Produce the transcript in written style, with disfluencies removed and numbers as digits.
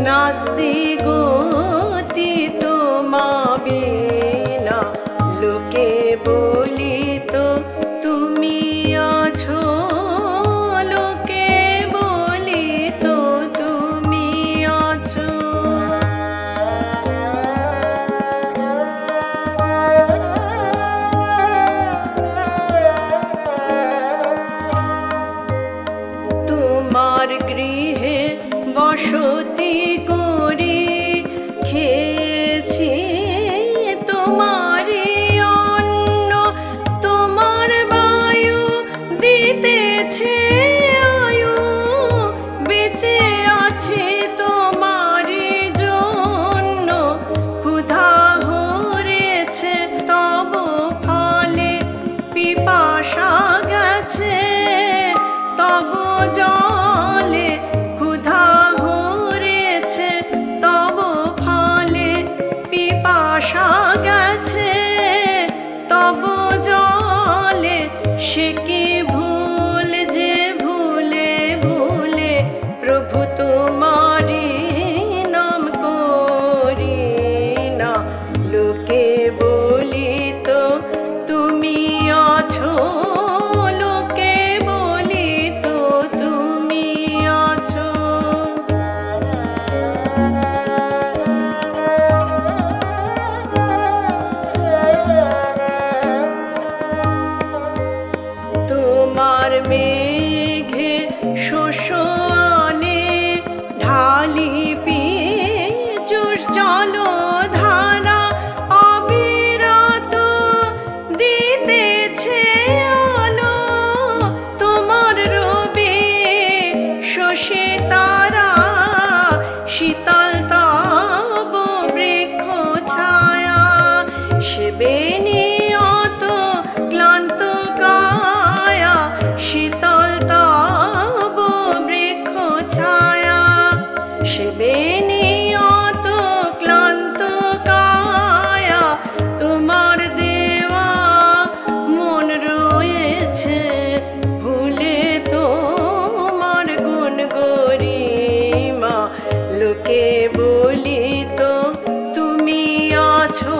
নাস্তি গতি তোমাবিনা লোকে বলিত তুমি আছো লোকে বলিত তুমি আছো তোমার গৃহে বসতি করি খেয়েছি তোমারি অন্ন তোমার বায়ু দিতেছে আয়ু বেঁচে আছি তোমারি জন্য ক্ষুধা হরেছে তব ফলে পিপাসা গেছে তব জলে ক্ষুধা হরেছে তব ফলে পিপাসা গেছে তব জলে সে কি ভুল যে ভুলে ভুলে প্রভু তোমারি নাম করি না লোকে বলিত তুমি আছো লোকে বলিত তুমি আছো তোমার মেঘে শস্য আনে ঢালি পিচুষ জলধারা অবিরত দিতেছে আলো তোমার রবি শশী তারা শীতল তব বৃক্ষ ছায়া শিবে নিয়ত ক্লান্ত কায়া শীতল তব বৃক্ষ ছায়া শিবে নিয়ত ক্লান্ত কায়া তোমার দেওয়া মন রয়েছে ভুলে তোমার গুণ গরিমা লোকে বলিত তুমি আছো